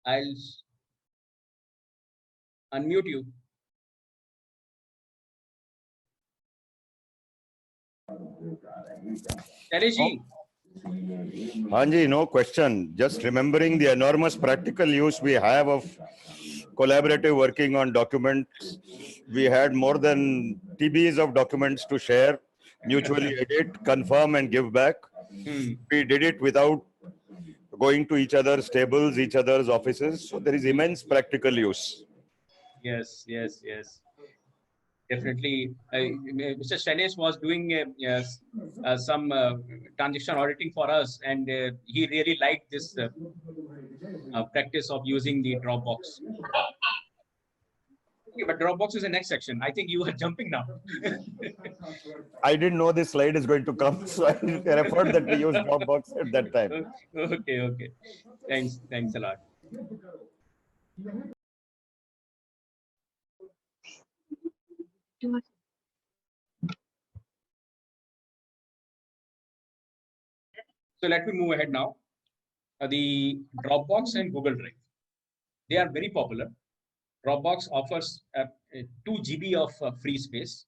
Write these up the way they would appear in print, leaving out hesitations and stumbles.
I'll unmute you. Shailesh, Hanji, no question. Just remembering the enormous practical use we have of collaborative working on documents. We had more than TBs of documents to share, mutually edit, confirm, and give back. We did it without going to each other's tables, each other's offices. So there is immense practical use. Yes. Definitely. Mr. Shailesh was doing some transaction auditing for us, and he really liked this practice of using the Dropbox. Okay, but Dropbox is the next section. I think you are jumping now. I didn't know this slide is going to come, so I referred that we use Dropbox at that time. Okay. Thanks a lot. So let me move ahead now. The Dropbox and Google Drive, they are very popular. Dropbox offers 2 GB of free space,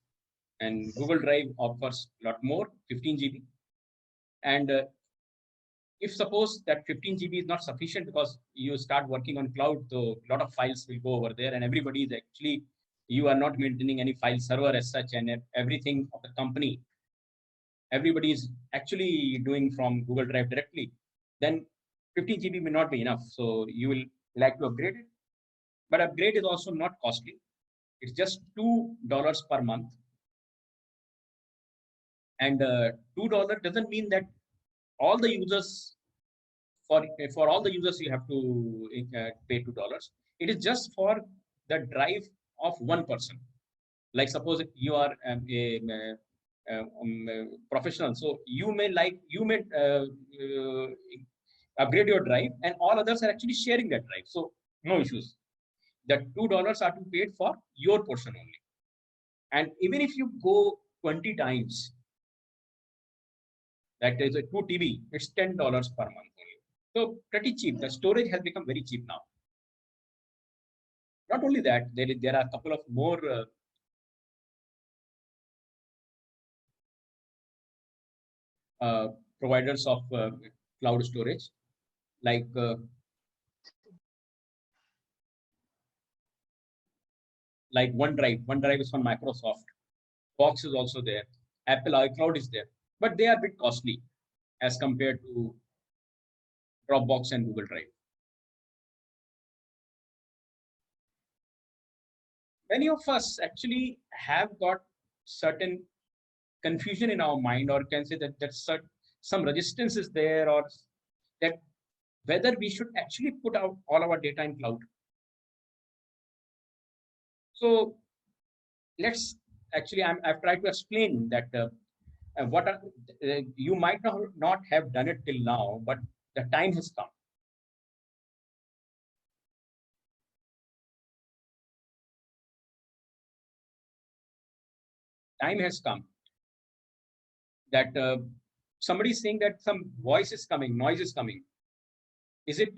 and Google Drive offers a lot more, 15 GB. And if suppose that 15 GB is not sufficient because you start working on cloud, so a lot of files will go over there, and everybody is actually, you are not maintaining any file server as such, and everything of the company, everybody is actually doing from Google Drive directly, then 15 GB may not be enough. So you will like to upgrade it. But upgrade is also not costly. It's just $2 per month. And $2 doesn't mean that all the users, for all the users, you have to pay $2. It is just for the drive of one person. Like suppose you are a professional, so you may upgrade your drive, and all others are actually sharing that drive. So no issues. That $2 are to be paid for your portion only. And even if you go 20 times, that is a 2 TB, it's $10 per month only. So pretty cheap. The storage has become very cheap now. Not only that, there are a couple of more providers of cloud storage, like OneDrive. OneDrive is from Microsoft. Box is also there. Apple iCloud is there, but they are a bit costly as compared to Dropbox and Google Drive. Many of us actually have got certain confusion in our mind, or can say that some resistance is there, or that whether we should actually put out all our data in cloud. So let's actually, I've tried to explain that you might not have done it till now, but the time has come. Time has come that somebody is saying that some voice is coming, noise is coming. Is it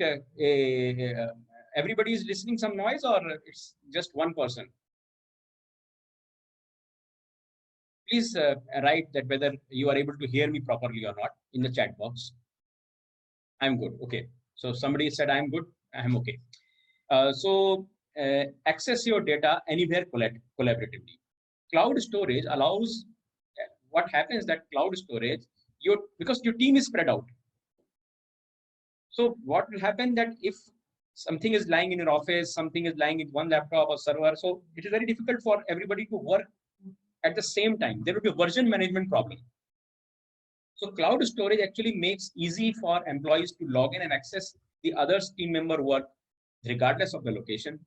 everybody is listening some noise, or it's just one person? Please write that whether you are able to hear me properly or not in the chat box. I'm good. Okay. So somebody said I'm good. I'm okay. So access your data anywhere collaboratively. Cloud storage allows what happens that cloud storage, because your team is spread out. So what will happen that if something is lying in your office, something is lying in one laptop or server, so it is very difficult for everybody to work at the same time. There will be a version management problem. So cloud storage actually makes easy for employees to log in and access the other team member work regardless of the location.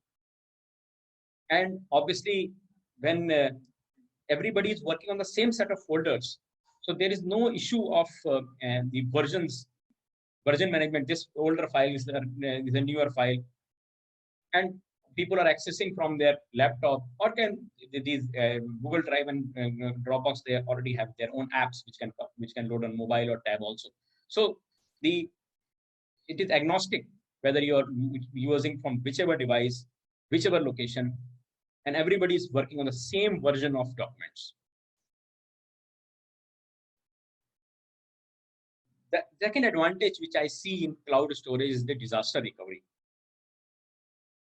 And obviously, when everybody is working on the same set of folders, so there is no issue of the version management. This older file is a newer file, and people are accessing from their laptop, or can these Google Drive and Dropbox, they already have their own apps which can load on mobile or tab also. So it is agnostic whether you're using from whichever device, whichever location, and everybody is working on the same version of documents. The second advantage which I see in cloud storage is the disaster recovery.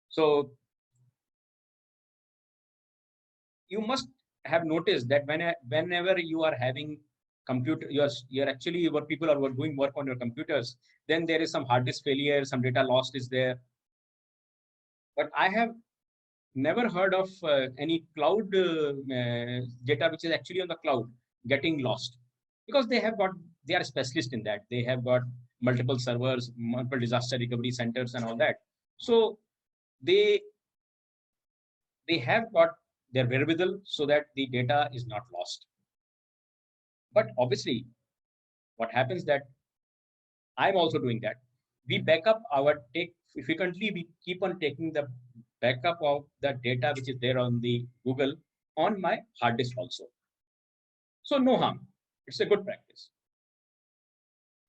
So you must have noticed that whenever you are having computer, you're actually, your people are doing work on your computers, then there is some hard disk failure, some data lost is there. But I have never heard of any cloud data which is actually on the cloud getting lost, because they are specialists in that. They have got multiple servers, multiple disaster recovery centers and all that. So they have got their wherewithal so that the data is not lost. But obviously, what happens that I'm also doing that. We back up frequently we keep on taking the backup of the data which is there on the Google on my hard disk also. So no harm. It's a good practice.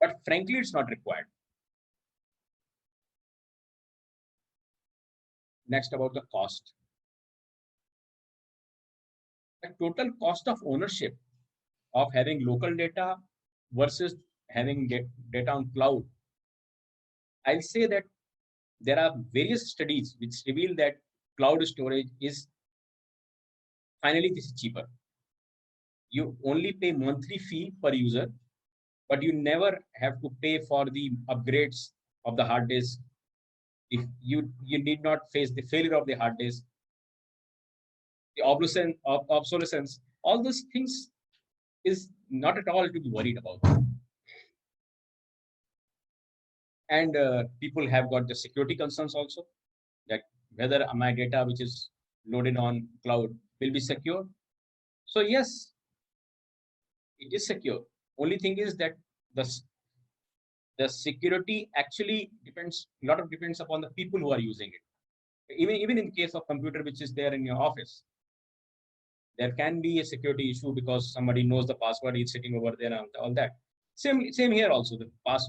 But frankly, it's not required. Next, about the cost. The total cost of ownership of having local data versus having data on cloud. I'll say that there are various studies which reveal that cloud storage is finally this is cheaper. You only pay monthly fee per user, but you never have to pay for the upgrades of the hard disk. If you need not face the failure of the hard disk, the obsolescence, all those things is not at all to be worried about. And people have got the security concerns also, that whether my data which is loaded on cloud will be secure. So yes, it is secure. Only thing is that the security actually depends upon the people who are using it. Even in case of computer which is there in your office, there can be a security issue because somebody knows the password, is sitting over there and all that. Same here also.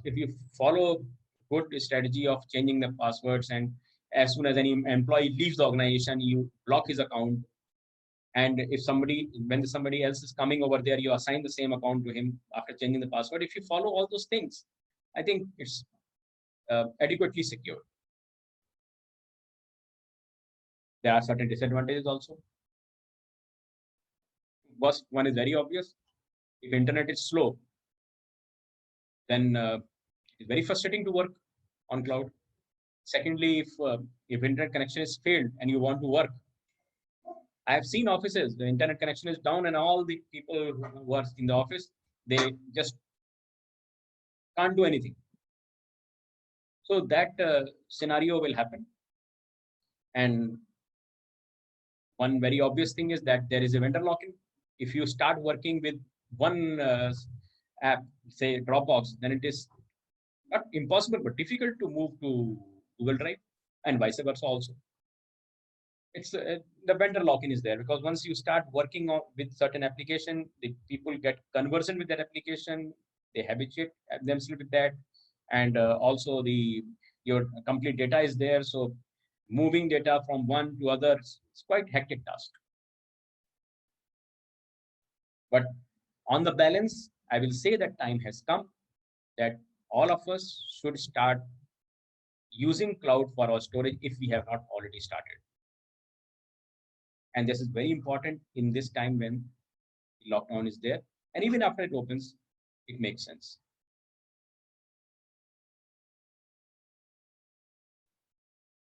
If you follow good strategy of changing the passwords, and as soon as any employee leaves the organization, you block his account. And when somebody else is coming over there, you assign the same account to him after changing the password. If you follow all those things, I think it's adequately secure. There are certain disadvantages also. First one is very obvious. If internet is slow, then it's very frustrating to work on cloud. Secondly, if internet connection is failed and you want to work, I have seen offices, the internet connection is down and all the people who are in the office, they just can't do anything. So that scenario will happen. And one very obvious thing is that there is a vendor lock-in. If you start working with one app, say Dropbox, then it is not impossible, but difficult to move to Google Drive, and vice versa also. It's the vendor lock-in is there, because once you start working with certain application, the people get conversant with that application, they habituate themselves with that, and also your complete data is there. So moving data from one to others is quite hectic task. But on the balance, I will say that time has come that all of us should start using cloud for our storage if we have not already started. And this is very important in this time when lockdown is there. And even after it opens, it makes sense.